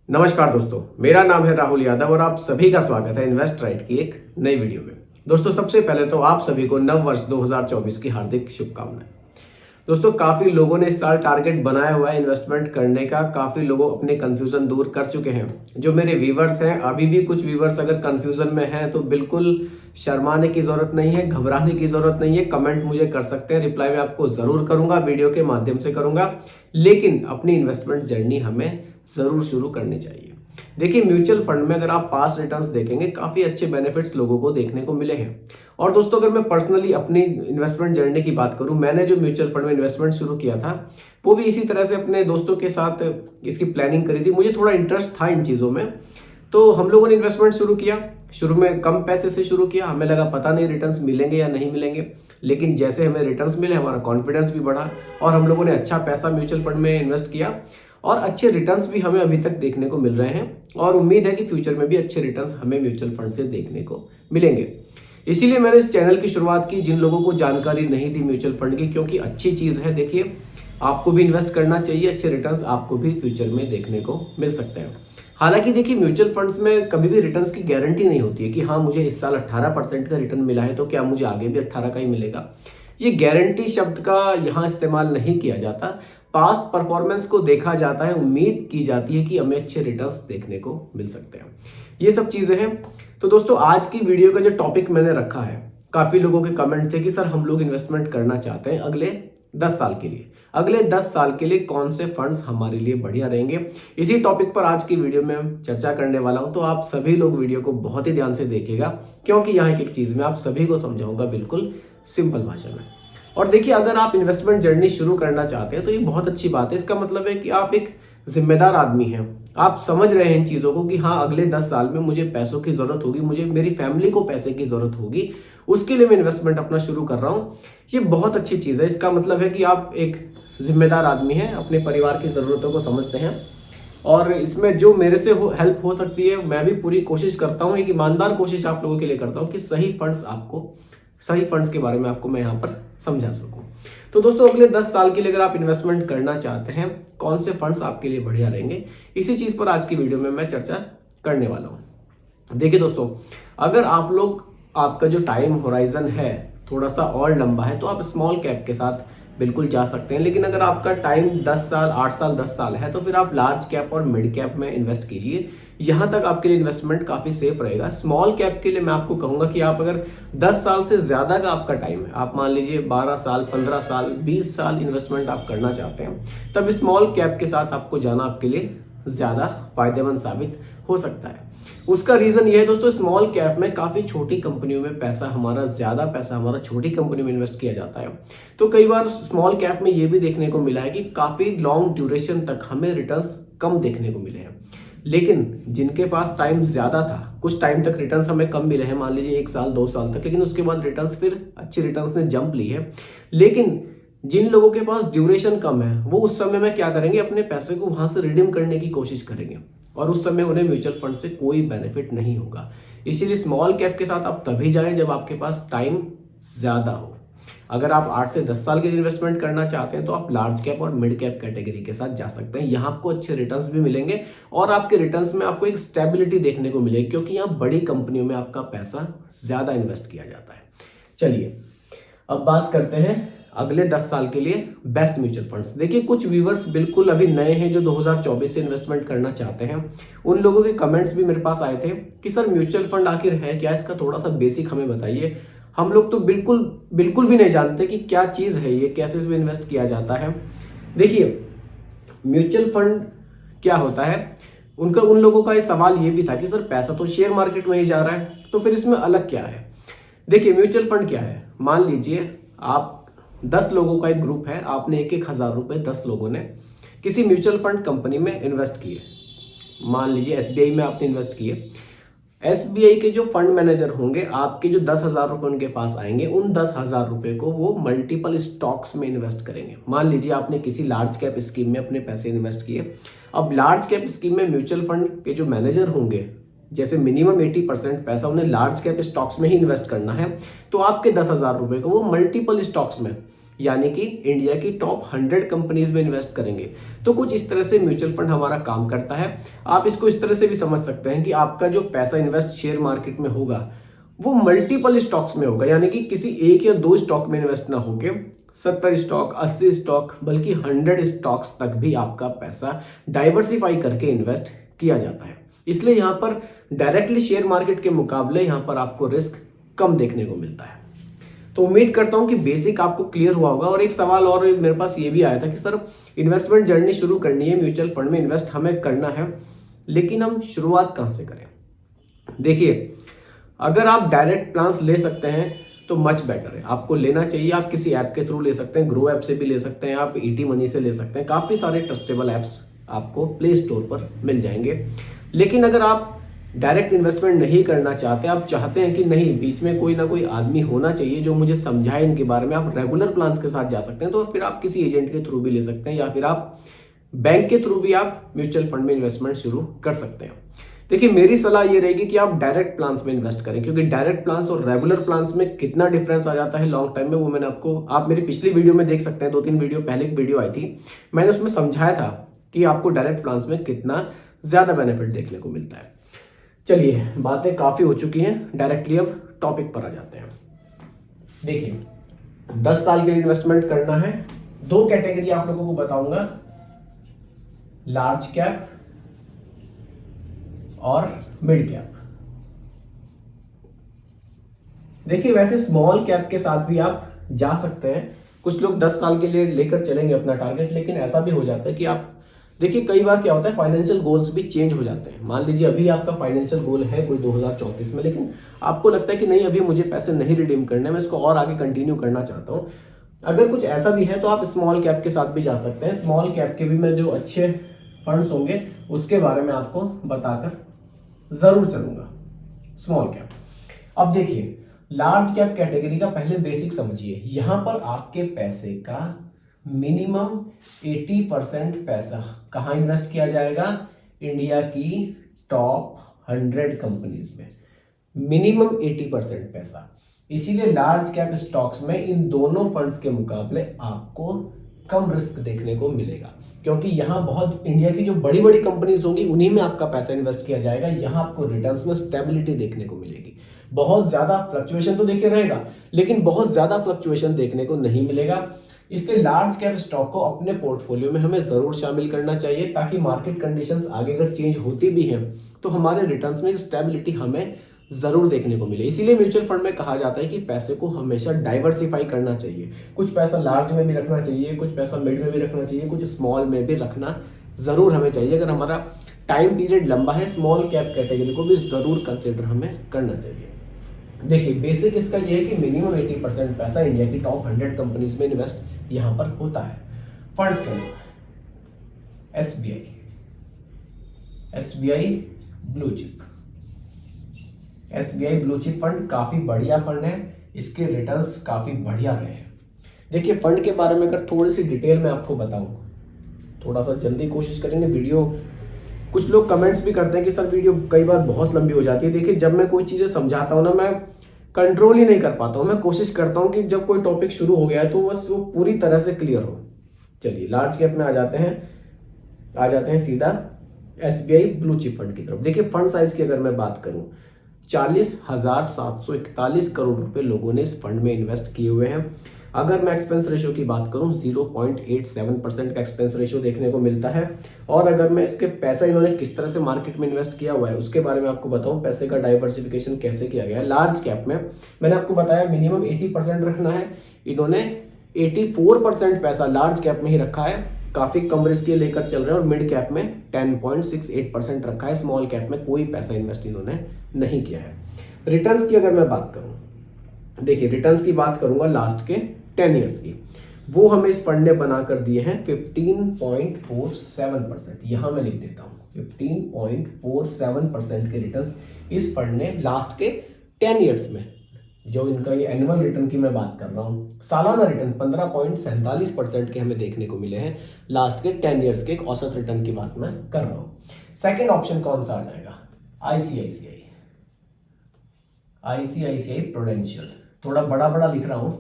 नमस्कार दोस्तों, मेरा नाम है राहुल यादव और आप सभी का स्वागत है इन्वेस्ट राइट की एक नई वीडियो में। दोस्तों, सबसे पहले तो आप सभी को नव वर्ष 2024 की हार्दिक शुभकामनाएं। दोस्तों, काफी लोगों ने इस साल टारगेट बनाया हुआ है इन्वेस्टमेंट करने का। काफी लोग अपने कंफ्यूजन दूर कर चुके हैं। जो मेरे व्यूवर्स हैं, अभी भी कुछ व्यूवर्स अगर कंफ्यूजन में हैं तो बिल्कुल शर्माने की जरूरत नहीं है, घबराने की जरूरत नहीं है। कमेंट मुझे कर सकते हैं, रिप्लाई मैं आपको जरूर करूंगा, वीडियो के माध्यम से करूंगा। लेकिन अपनी इन्वेस्टमेंट जर्नी हमें जरूर शुरू करनी चाहिए। देखिए, म्यूचुअल फंड में अगर आप पास्ट रिटर्न्स देखेंगे, काफी अच्छे बेनिफिट्स लोगों को देखने को मिले हैं। और दोस्तों, अगर मैं पर्सनली अपनी इन्वेस्टमेंट जर्नी की बात करूं, मैंने जो म्यूचुअल फंड में इन्वेस्टमेंट शुरू किया था वो भी इसी तरह से अपने दोस्तों के साथ इसकी प्लानिंग करी थी। मुझे थोड़ा इंटरेस्ट था इन चीज़ों में, तो हम लोगों ने इन्वेस्टमेंट शुरू किया। शुरू में कम पैसे से शुरू किया, हमें लगा पता नहीं रिटर्न्स मिलेंगे या नहीं मिलेंगे। लेकिन जैसे हमें रिटर्न्स मिले, हमारा कॉन्फिडेंस भी बढ़ा और हम लोगों ने अच्छा पैसा म्यूचुअल फंड में इन्वेस्ट किया और अच्छे रिटर्न्स भी हमें अभी तक देखने को मिल रहे हैं। और उम्मीद है कि फ्यूचर में भी अच्छे रिटर्न्स हमें म्यूचुअल फंड से देखने को मिलेंगे। इसीलिए मैंने इस चैनल की शुरुआत की, जिन लोगों को जानकारी नहीं थी म्यूचुअल फंड की, क्योंकि अच्छी चीज़ है। देखिए, आपको भी इन्वेस्ट करना चाहिए, अच्छे रिटर्न्स आपको भी फ्यूचर में देखने को मिल सकते हैं। हालांकि देखिए, म्यूचुअल फंड्स में कभी भी रिटर्न्स की गारंटी नहीं होती है कि हाँ, मुझे इस साल 18% का रिटर्न मिला है तो क्या मुझे आगे भी 18 का ही मिलेगा। ये गारंटी शब्द का यहाँ इस्तेमाल नहीं किया जाता। पास्ट परफॉर्मेंस को देखा जाता है, उम्मीद की जाती है कि हमें अच्छे रिटर्न्स देखने को मिल सकते हैं। ये सब चीज़ें हैं। तो दोस्तों, आज की वीडियो का जो टॉपिक मैंने रखा है, काफ़ी लोगों के कमेंट थे कि सर हम लोग इन्वेस्टमेंट करना चाहते हैं अगले 10 साल के लिए। अगले 10 साल के लिए कौन से फंड्स हमारे लिए बढ़िया रहेंगे, इसी टॉपिक पर आज की वीडियो में चर्चा करने वाला हूं। तो आप सभी लोग वीडियो को बहुत ही ध्यान से देखिएगा, क्योंकि यहाँ एक चीज़ मैं आप सभी को समझाऊंगा बिल्कुल सिंपल भाषा में। और देखिए, अगर आप इन्वेस्टमेंट जर्नी शुरू करना चाहते हैं तो ये बहुत अच्छी बात है। इसका मतलब है कि आप एक जिम्मेदार आदमी हैं। आप समझ रहे हैं इन चीज़ों को कि हाँ, अगले 10 साल में मुझे पैसों की ज़रूरत होगी, मुझे मेरी फैमिली को पैसे की ज़रूरत होगी, उसके लिए मैं इन्वेस्टमेंट अपना शुरू कर रहा हूँ। ये बहुत अच्छी चीज़ है। इसका मतलब है कि आप एक जिम्मेदार आदमी हैं, अपने परिवार की ज़रूरतों को समझते हैं। और इसमें जो मेरे से हेल्प हो सकती है, मैं भी पूरी कोशिश करता हूँ, एक ईमानदार कोशिश आप लोगों के लिए करता हूँ कि सही फंड्स के बारे में आपको मैं यहाँ पर समझा सकूं। तो दोस्तों, अगले 10 साल के लिए अगर आप इन्वेस्टमेंट करना चाहते हैं, कौन से फंड्स आपके लिए बढ़िया रहेंगे, इसी चीज़ पर आज की वीडियो में मैं चर्चा करने वाला हूँ। देखिए दोस्तों, अगर आपका जो टाइम होराइजन है थोड़ा सा और लंबा है तो आप स्मॉल कैप के साथ बिल्कुल जा सकते हैं। लेकिन अगर आपका टाइम 10 साल, 8 साल, 10 साल है तो फिर आप लार्ज कैप और मिड कैप में इन्वेस्ट कीजिए। यहाँ तक आपके लिए इन्वेस्टमेंट काफ़ी सेफ रहेगा। स्मॉल कैप के लिए मैं आपको कहूँगा कि आप अगर 10 साल से ज़्यादा का आपका टाइम है, आप मान लीजिए 12 साल, 15 साल, 20 साल इन्वेस्टमेंट आप करना चाहते हैं, तब स्मॉल कैप के साथ आपको जाना आपके लिए ज़्यादा फायदेमंद साबित हो सकता है। उसका रीज़न ये है दोस्तों, स्मॉल कैप में काफ़ी छोटी कंपनियों में ज़्यादा पैसा हमारा छोटी कंपनी में इन्वेस्ट किया जाता है। तो कई बार स्मॉल कैप में ये भी देखने को मिला है कि काफ़ी लॉन्ग ड्यूरेशन तक हमें रिटर्न्स कम देखने को मिले हैं। लेकिन जिनके पास टाइम ज़्यादा था, कुछ टाइम तक रिटर्न्स हमें कम मिले हैं, मान लीजिए 1 साल 2 साल तक, लेकिन उसके बाद रिटर्न्स फिर अच्छी रिटर्न्स ने जंप ली है। लेकिन जिन लोगों के पास ड्यूरेशन कम है, वो उस समय में क्या करेंगे, अपने पैसे को वहां से रिडीम करने की कोशिश करेंगे और उस समय उन्हें म्यूचुअल फंड से कोई बेनिफिट नहीं होगा। इसीलिए स्मॉल कैप के साथ आप तभी जाएं जब आपके पास टाइम ज़्यादा हो। अगर आप 8 से 10 साल के लिए इन्वेस्टमेंट करना चाहते हैं तो आप लार्ज कैप और मिड कैप कैटेगरी के साथ जा सकते हैं। यहाँ आपको अच्छे रिटर्न्स भी मिलेंगे और आपके रिटर्न्स में आपको एक स्टेबिलिटी देखने को मिलेगी, क्योंकि यहाँ बड़ी कंपनियों में आपका पैसा ज़्यादा इन्वेस्ट किया जाता है। चलिए, अब बात करते हैं अगले 10 साल के लिए बेस्ट म्यूचुअल फंड्स। देखिए, कुछ व्यूवर्स बिल्कुल अभी नए हैं जो 2024 से इन्वेस्टमेंट करना चाहते हैं। उन लोगों के कमेंट्स भी मेरे पास आए थे कि सर म्यूचुअल फंड आखिर है क्या, इसका थोड़ा सा बेसिक हमें बताइए। हम लोग तो बिल्कुल भी नहीं जानते कि क्या चीज़ है ये, कैसे इसमें इन्वेस्ट किया जाता है। देखिए, म्यूचुअल फंड क्या होता है, उन लोगों का ये सवाल ये भी था कि सर पैसा तो शेयर मार्केट में ही जा रहा है, तो फिर इसमें अलग क्या है। देखिए, म्यूचुअल फंड क्या है, मान लीजिए आप 10 लोगों का एक ग्रुप है, आपने 1,000 रुपए 10 लोगों ने किसी म्यूचुअल फंड कंपनी में इन्वेस्ट किए। मान लीजिए एसबीआई में आपने इन्वेस्ट किए। एसबीआई के जो फंड मैनेजर होंगे, आपके जो 10,000 रुपए उनके पास आएंगे, उन 10,000 रुपए को वो मल्टीपल स्टॉक्स में इन्वेस्ट करेंगे। मान लीजिए आपने किसी लार्ज कैप स्कीम में अपने पैसे इन्वेस्ट किए। अब लार्ज कैप स्कीम में म्यूचुअल फंड के जो मैनेजर होंगे, जैसे मिनिमम 80% पैसा उन्हें लार्ज कैप स्टॉक्स में ही इन्वेस्ट करना है, तो आपके 10,000 रुपए को वो मल्टीपल स्टॉक्स में यानी कि इंडिया की टॉप 100 कंपनीज में इन्वेस्ट करेंगे। तो कुछ इस तरह से म्यूचुअल फंड हमारा काम करता है। आप इसको इस तरह से भी समझ सकते हैं कि आपका जो पैसा इन्वेस्ट शेयर मार्केट में होगा वो मल्टीपल स्टॉक्स में होगा, यानी कि किसी एक या दो स्टॉक में इन्वेस्ट ना होके 70 स्टॉक, 80 स्टॉक, बल्कि 100 स्टॉक्स तक भी आपका पैसा डाइवर्सिफाई करके इन्वेस्ट किया जाता है। इसलिए यहाँ पर डायरेक्टली शेयर मार्केट के मुकाबले यहाँ पर आपको रिस्क कम देखने को मिलता है। तो उम्मीद करता हूं कि बेसिक आपको क्लियर हुआ होगा। और एक सवाल और मेरे पास ये भी आया था कि सर इन्वेस्टमेंट जर्नी शुरू करनी है, म्यूचुअल फंड में इन्वेस्ट हमें करना है, लेकिन हम शुरुआत कहां से करें? देखिए, अगर आप डायरेक्ट प्लान्स ले सकते हैं तो मच बेटर है, आपको लेना चाहिए। आप किसी ऐप के थ्रू ले सकते हैं, ग्रो ऐप से भी ले सकते हैं, आप ईटी मनी से ले सकते हैं, काफ़ी सारे ट्रस्टेबल ऐप्स आपको प्ले स्टोर पर मिल जाएंगे। लेकिन अगर आप डायरेक्ट इन्वेस्टमेंट नहीं करना चाहते, आप चाहते हैं कि नहीं, बीच में कोई ना कोई आदमी होना चाहिए जो मुझे समझाए इनके बारे में, आप रेगुलर प्लान के साथ जा सकते हैं। तो फिर आप किसी एजेंट के थ्रू भी ले सकते हैं, या फिर आप बैंक के थ्रू भी आप म्यूचुअल फंड में इन्वेस्टमेंट शुरू कर सकते हैं। देखिए, मेरी सलाह ये रहेगी कि आप डायरेक्ट प्लान्स में इन्वेस्ट करें, क्योंकि डायरेक्ट प्लान्स और रेगुलर प्लान्स में कितना डिफरेंस आ जाता है लॉन्ग टाइम में, वो मैंने आप मेरी पिछली वीडियो में देख सकते हैं। 2-3 वीडियो पहले एक वीडियो आई थी, मैंने उसमें समझाया था कि आपको डायरेक्ट प्लान्स में कितना ज्यादा बेनिफिट देखने को मिलता है। चलिए, बातें काफी हो चुकी हैं, डायरेक्टली अब टॉपिक पर आ जाते हैं। देखिए, 10 साल के इन्वेस्टमेंट करना है, 2 कैटेगरी आप लोगों को बताऊंगा, लार्ज कैप और मिड कैप। देखिए, वैसे स्मॉल कैप के साथ भी आप जा सकते हैं। कुछ लोग 10 साल के लिए लेकर चलेंगे अपना टारगेट, लेकिन ऐसा भी हो जाता है कि आप देखिए, कई बार क्या होता है, फाइनेंशियल गोल्स भी चेंज हो जाते हैं। मान लीजिए अभी आपका फाइनेंशियल गोल है कोई 2034 में, लेकिन आपको लगता है कि नहीं, अभी मुझे पैसे नहीं रिडीम करने, मैं इसको और आगे कंटिन्यू करना चाहता हूं। अगर कुछ ऐसा भी है तो आप स्मॉल कैप के साथ भी जा सकते हैं। स्मॉल कैप के भी मैं जो अच्छे फंड्स होंगे उसके बारे में आपको बताकर जरूर चलूंगा। स्मॉल कैप, अब देखिए, लार्ज कैप कैटेगरी का पहले बेसिक समझिए। यहां पर आपके पैसे का मिनिमम 80% पैसा कहां इन्वेस्ट किया जाएगा? इंडिया की टॉप 100 कंपनीज में मिनिमम 80% पैसा। इसीलिए लार्ज कैप स्टॉक्स में इन दोनों फंड्स के मुकाबले आपको कम रिस्क देखने को मिलेगा, क्योंकि यहां बहुत इंडिया की जो बड़ी बड़ी कंपनीज होंगी उन्हीं में आपका पैसा इन्वेस्ट किया जाएगा। यहां आपको रिटर्न्स में स्टेबिलिटी देखने को मिलेगी। बहुत ज्यादा फ्लक्चुएशन तो देखिए रहेगा, लेकिन बहुत ज्यादा फ्लक्चुएशन देखने को नहीं मिलेगा। इसलिए लार्ज कैप स्टॉक को अपने पोर्टफोलियो में हमें जरूर शामिल करना चाहिए, ताकि मार्केट कंडीशंस आगे अगर चेंज होती भी हैं तो हमारे रिटर्न्स में स्टेबिलिटी हमें जरूर देखने को मिले। इसीलिए म्यूचुअल फंड में कहा जाता है कि पैसे को हमेशा डाइवर्सिफाई करना चाहिए। कुछ पैसा लार्ज में भी रखना चाहिए, कुछ पैसा मिड में भी रखना चाहिए, कुछ स्मॉल में भी रखना जरूर हमें चाहिए। अगर हमारा टाइम पीरियड लंबा है, स्मॉल कैप कैटेगरी को भी जरूर कंसिडर हमें करना चाहिए। देखिए, बेसिक इसका यह है कि मिनिमम 80% पैसा इंडिया की टॉप 100 कंपनीज में इन्वेस्ट यहां पर होता है। फंड्स के लिए SBI blue chip, SBI blue chip fund काफी बढ़िया फंड है, इसके रिटर्न्स काफी बढ़िया रहे हैं। देखिए, फंड के बारे में अगर थोड़ी सी डिटेल में आपको बताऊं, थोड़ा सा जल्दी कोशिश करेंगे। वीडियो, कुछ लोग कमेंट्स भी करते हैं कि सर वीडियो कई बार बहुत लंबी हो जाती है। देखिए, जब मैं कोई चीजें समझाता हूं ना, मैं कंट्रोल ही नहीं कर पाता हूं। मैं कोशिश करता हूं कि जब कोई टॉपिक शुरू हो गया है तो बस वो पूरी तरह से क्लियर हो। चलिए, लार्ज कैप में आ जाते हैं सीधा एसबीआई ब्लू चिप फंड की तरफ। देखिए, फंड साइज की अगर मैं बात करूं, 40,741 करोड़ रुपए लोगों ने इस फंड में इन्वेस्ट किए हुए हैं। अगर मैं एक्सपेंस रेशियो की बात करूं, 0.87% का एक्सपेंस रेशियो देखने को मिलता है। और अगर मैं इसके पैसा इन्होंने किस तरह से मार्केट में इन्वेस्ट किया हुआ है उसके बारे में आपको बताऊं, पैसे का डाइवर्सिफिकेशन कैसे किया गया है। लार्ज कैप में मैंने आपको बताया मिनिमम 80% रखना है, इन्होंने 84% पैसा लार्ज कैप में ही रखा है, काफी कम रिस्क के लेकर चल रहे हैं। और मिड कैप में 10.68% रखा है, स्मॉल कैप में कोई पैसा इन्वेस्ट इन्होंने नहीं किया है। रिटर्न्स की अगर मैं बात करूं, देखिए, रिटर्न्स की बात करूंगा लास्ट के 10 इयर्स की, वो हमें इस फंड ने बनाकर दिए हैं 15.47%। यहां मैं लिख देता हूं 15.47% के रिटर्न्स इस फंड ने लास्ट के 10 इयर्स में, जो इनका ये एनुअल रिटर्न की मैं बात कर रहा हूं, सालाना रिटर्न 15.47% के हमें देखने को मिले हैं लास्ट के 10 इयर्स के। एक औसत रिटर्न की बात मैं कर रहा हूं। सेकेंड ऑप्शन कौन सा आ जाएगा? ICICI prudential. थोड़ा बड़ा बड़ा लिख रहा हूं,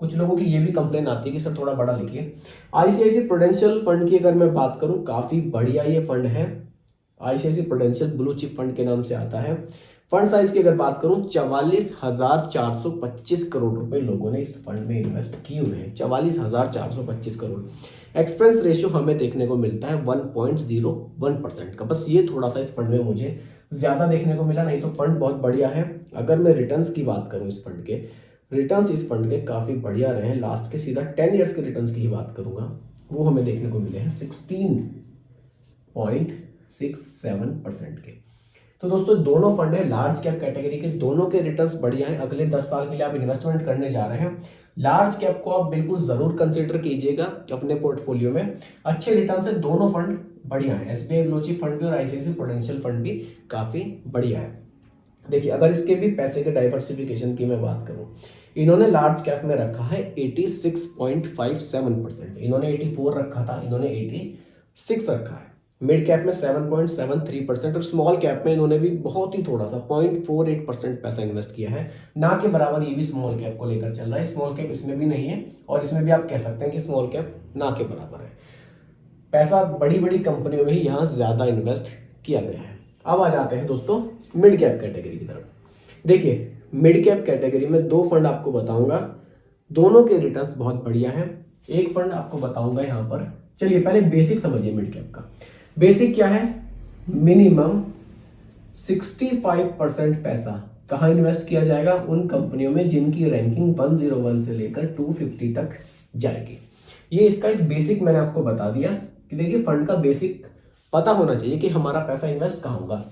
कुछ लोगों की ये भी कंप्लेन आती है कि सर थोड़ा बड़ा लिखिए। आईसीआईसी प्रूडेंशियल फंड की अगर मैं बात करूं, काफी बढ़िया ये फंड है। ICICI Prudential blue chip fund के नाम से आता है। फंड साइज की अगर बात करूं, 44,425 करोड़ रुपए लोगों ने इस फंड में इन्वेस्ट किए हुए हैं। 44,425 करोड़। एक्सपेंस रेशियो हमें देखने को मिलता है 1.01% का। बस ये थोड़ा सा इस फंड में मुझे ज्यादा देखने को मिला, नहीं तो फंड बहुत बढ़िया है। अगर मैं रिटर्न्स की बात करूं, इस फंड के रिटर्न्स इस फंड के काफी बढ़िया रहे हैं। लास्ट के सीधा 10 ईयर्स के रिटर्न्स की ही बात करूंगा, वो हमें देखने को मिले हैं 16.67% के। तो दोस्तों दोनों फंड है लार्ज कैप कैटेगरी के, दोनों के रिटर्न्स बढ़िया हैं। अगले 10 साल के लिए आप इन्वेस्टमेंट करने जा रहे हैं, लार्ज कैप को आप बिल्कुल जरूर कंसीडर कीजिएगा अपने पोर्टफोलियो में। अच्छे रिटर्न्स है, दोनों फंड बढ़िया है। एसबीआई ब्लू चिप फंड भी और आईसीआईसी प्रूडेंशियल फंड भी काफी बढ़िया है। देखिए, अगर इसके भी पैसे के डाइवर्सिफिकेशन की मैं बात करूं, इन्होंने लार्ज कैप में रखा है 86.57%, इन्होंने 84 रखा था, इन्होंने 86 रखा है। मिड कैप में 7.73% और स्मॉल कैप में इन्होंने भी बहुत ही थोड़ा सा 0.48% पैसा इन्वेस्ट किया है। ना के बराबर ये भी स्मॉल कैप को लेकर चल रहा है। स्मॉल कैप इसमें भी नहीं है और इसमें भी आप कह सकते हैं कि स्मॉल कैप ना के बराबर है। पैसा बड़ी बड़ी कंपनियों में ही यहाँ ज्यादा इन्वेस्ट किया गया है। अब आ जाते हैं दोस्तों मिड कैप कैटेगरी की तरफ। देखिए, मिड कैप कैटेगरी में दो फंड आपको बताऊंगा, दोनों के रिटर्न्स बहुत बढ़िया हैं। एक फंड आपको बताऊंगा यहाँ पर। चलिए पहले बेसिक समझिए मिड कैप का। बेसिक क्या है? मिनिमम 65% पैसा कहाँ इन्वेस्ट किया जाएगा? उन कंपनियों में जिनकी रैंकिंग 101 से लेकर 250 तक जाएगी। ये इसका एक बेसिक मैंने आपको बता दिया कि देखिए फंड का बेसिक पता होना चाहिए कि हमारा पैसा इन्वेस्ट कहाँ होगा।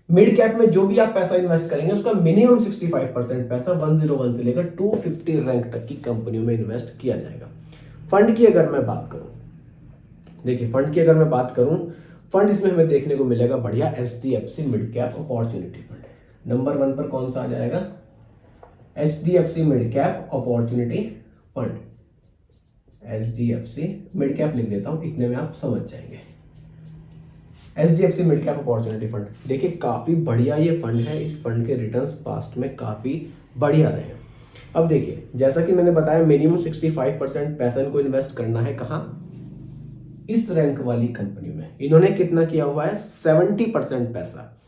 मिड कैप में जो भी आप पैसा इन्वेस्ट करेंगे उसका मिनिमम 65% पैसा 101 से लेकर 250 रैंक तक की कंपनियों में इन्वेस्ट किया जाएगा। फंड की अगर मैं बात करूं, देखिए फंड की अगर मैं बात करूं, फंड इसमें हमें देखने को मिलेगा बढ़िया HDFC mid cap opportunity fund. Number 1 पर कौन सा आ जाएगा? HDFC mid cap opportunity fund. HDFC mid cap लिख देता हूं, इतने में आप समझ जाएंगे। HDFC mid cap opportunity fund, देखिए काफी बढ़िया ये फंड है। इस फंड के रिटर्न्स पास्ट में काफी बढ़िया रहे हैं। अब देखिए, जैसा कि मैंने बताया मिनिमम 65% पैसा इनको इन्वेस्ट करना है। कहां? इस रैंक वाली कंपनी में। इन्होंने कितना किया हुआ है? 70% पैसा।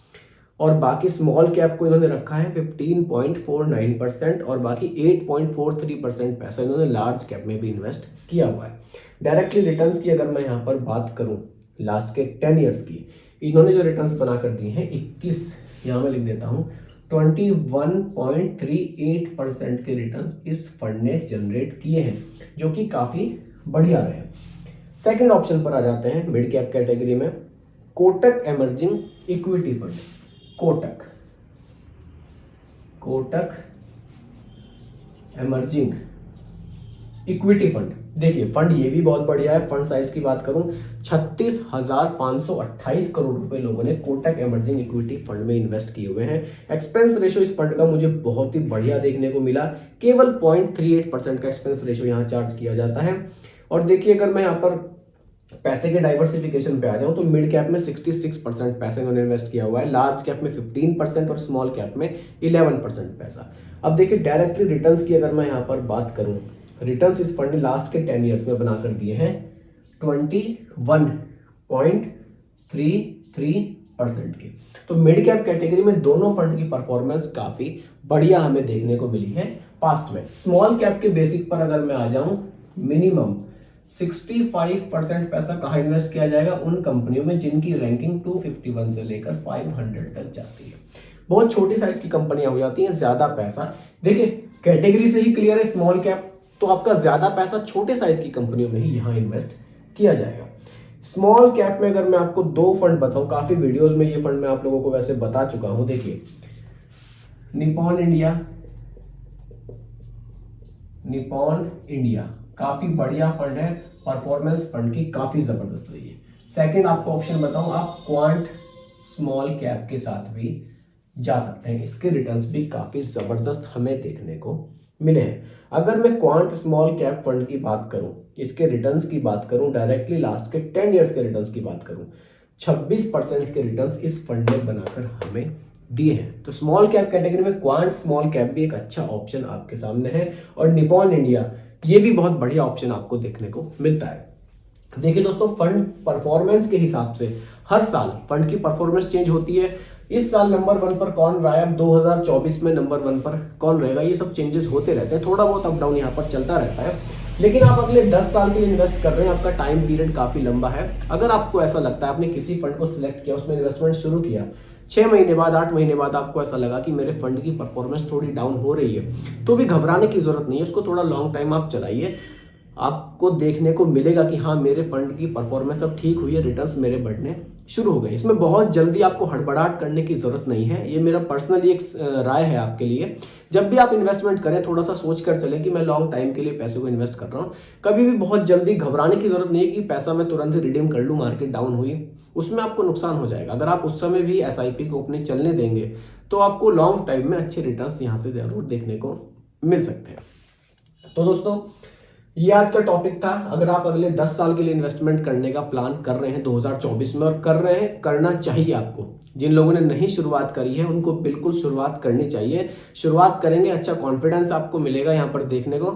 और बाकी स्मॉल कैप को इन्होंने रखा है 15.49% और बाकी 8.43% पैसा इन्होंने लार्ज कैप में भी इन्वेस्ट किया हुआ है। डायरेक्टली रिटर्न्स की अगर मैं यहाँ पर बात करूँ लास्ट के 10 ईयर्स की, इन्होंने जो रिटर्न्स बनाकर दिए हैं 21, यहाँ मैं लिख देता हूँ 21.38% के रिटर्न्स इस फंड ने जनरेट किए हैं, जो कि काफी बढ़िया रहे। सेकंड ऑप्शन पर आ जाते हैं मिड कैप कैटेगरी में, Kotak emerging equity fund. Kotak emerging equity fund. देखिए फंड ये भी बहुत बढ़िया है। फंड साइज की बात करूं, 36,528 करोड़ रुपए लोगों ने कोटक एमर्जिंग इक्विटी फंड में इन्वेस्ट किए हुए हैं। एक्सपेंस रेशियो इस फंड का मुझे बहुत ही बढ़िया देखने को मिला, केवल 0.38% का एक्सपेंस रेशियो यहाँ चार्ज किया जाता है। और देखिए, अगर मैं यहाँ पर पैसे के डाइवर्सिफिकेशन पे आ जाऊं तो मिड कैप में 66% पैसा इन्होंने इन्वेस्ट किया हुआ है, लार्ज कैप में 15% और स्मॉल कैप में 11% पैसा। अब देखिए डायरेक्टली रिटर्न्स की अगर मैं यहाँ पर बात करूं, रिटर्न्स इस फंड ने लास्ट के 10 ईयर्स में बनाकर दिए हैं 21.33% के। तो मिड कैप कैटेगरी में दोनों फंड की परफॉर्मेंस काफी बढ़िया हमें देखने को मिली है पास्ट में। स्मॉल कैप के बेसिक पर अगर मैं आ जाऊं, मिनिमम 65% पैसा कहाँ इन्वेस्ट किया जाएगा? उन कंपनियों में जिनकी रैंकिंग 251 से लेकर 500 तक जाती है। बहुत छोटी साइज की कंपनियां हो जाती हैं, ज्यादा पैसा। देखिए कैटेगरी से ही क्लियर है, स्मॉल कैप तो आपका ज्यादा पैसा छोटे साइज की कंपनियों में ही यहां इन्वेस्ट किया जाएगा। स्मॉल कैप में अगर मैं आपको दो फंड बताऊं, काफी वीडियोस में ये फंड मैं आप लोगों को वैसे बता चुका हूं। देखिए निपॉन इंडिया काफी बढ़िया फंड है, परफॉर्मेंस फंड की काफी जबरदस्त रही है। सेकंड आपको ऑप्शन बताऊं, आप क्वांट स्मॉल कैप के साथ भी जा सकते हैं, इसके रिटर्न्स भी काफी जबरदस्त हमें देखने को मिले हैं। अगर मैं क्वांट स्मॉल कैप फंड की बात करूं, इसके रिटर्न्स की बात करूं, डायरेक्टली लास्ट के 10 इयर्स के रिटर्न्स की बात करूं, 26% के रिटर्न्स इस फंड ने बनाकर हमें दिए हैं। तो स्मॉल कैप कैटेगरी में क्वांट स्मॉल कैप भी एक अच्छा ऑप्शन आपके सामने है। और निपॉन इंडिया ये भी बहुत बढ़िया ऑप्शन आपको देखने को मिलता है। देखिए दोस्तों, फंड परफॉर्मेंस के हिसाब से हर साल फंड की परफॉर्मेंस चेंज होती है। इस साल नंबर 1 पर कौन रहा है, अब 2024 में नंबर 1 पर कौन रहेगा, ये सब चेंजेस होते रहते हैं, थोड़ा बहुत अप डाउन यहाँ पर चलता रहता है। लेकिन आप अगले 10 साल के लिए इन्वेस्ट कर रहे हैं, आपका टाइम पीरियड काफी लंबा है। अगर आपको ऐसा लगता है, आपने किसी फंड को सिलेक्ट किया, उसमें इन्वेस्टमेंट शुरू किया, 6 महीने बाद 8 महीने बाद आपको ऐसा लगा कि मेरे फंड की परफॉर्मेंस थोड़ी डाउन हो रही है, तो भी घबराने की जरूरत नहीं है। उसको थोड़ा लॉन्ग टाइम आप चलाइए, आपको देखने को मिलेगा कि हाँ, मेरे फंड की परफॉर्मेंस अब ठीक हुई है, रिटर्न्स मेरे बढ़ने शुरू हो गए। इसमें बहुत जल्दी आपको हड़बड़ाहट करने की जरूरत नहीं है। ये मेरा पर्सनली एक राय है आपके लिए। जब भी आप इन्वेस्टमेंट करें, थोड़ा सा सोच कर चलें कि मैं लॉन्ग टाइम के लिए पैसे को इन्वेस्ट कर रहा हूँ। कभी भी बहुत जल्दी घबराने की जरूरत नहीं है कि पैसा मैं तुरंत ही रिडीम कर लूँ, मार्केट डाउन हुई, उसमें आपको नुकसान हो जाएगा। अगर आप उस समय भी SIP को अपने चलने देंगे तो आपको लॉन्ग टाइम में अच्छे रिटर्न्स यहाँ से जरूर देखने को मिल सकते हैं। तो दोस्तों, ये आज का टॉपिक था। अगर आप अगले 10 साल के लिए इन्वेस्टमेंट करने का प्लान कर रहे हैं 2024 में, और कर रहे हैं, करना चाहिए आपको। जिन लोगों ने नहीं शुरुआत करी है उनको बिल्कुल शुरुआत करनी चाहिए। शुरुआत करेंगे, अच्छा कॉन्फिडेंस आपको मिलेगा यहाँ पर देखने को।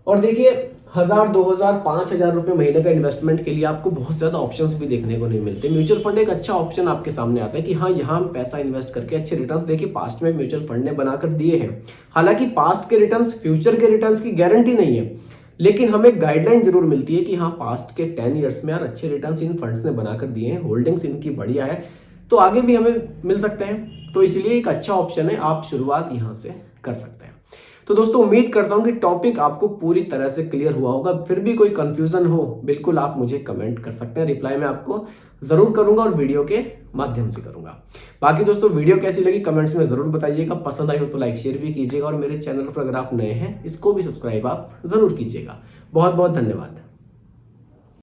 और देखिए, 1000, 2000, 5000 रुपये महीने का इन्वेस्टमेंट के लिए आपको बहुत ज्यादा ऑप्शंस भी देखने को नहीं मिलते। म्यूचुअल फंड एक अच्छा ऑप्शन आपके सामने आता है कि हाँ, यहाँ पैसा इन्वेस्ट करके अच्छे रिटर्न्स, देखिए पास्ट में म्यूचुअल फंड ने बनाकर दिए हैं। हालांकि पास्ट के रिटर्न्स फ्यूचर के रिटर्न्स की गारंटी नहीं है, लेकिन हमें गाइडलाइन जरूर मिलती है कि हाँ, पास्ट के 10 ईयर्स में यार अच्छे रिटर्न्स इन फंड्स ने बनाकर दिए हैं, होल्डिंग्स इनकी बढ़िया है, तो आगे भी हमें मिल सकते हैं। तो इसलिए एक अच्छा ऑप्शन है, आप शुरुआत यहाँ से कर सकते हैं। तो दोस्तों, उम्मीद करता हूं कि टॉपिक आपको पूरी तरह से क्लियर हुआ होगा। फिर भी कोई कंफ्यूजन हो, बिल्कुल आप मुझे कमेंट कर सकते हैं, रिप्लाई मैं आपको जरूर करूंगा और वीडियो के माध्यम से करूंगा। बाकी दोस्तों, वीडियो कैसी लगी कमेंट्स में जरूर बताइएगा। पसंद आई हो तो लाइक शेयर भी कीजिएगा, और मेरे चैनल पर अगर आप नए हैं, इसको भी सब्सक्राइब आप जरूर कीजिएगा। बहुत बहुत धन्यवाद।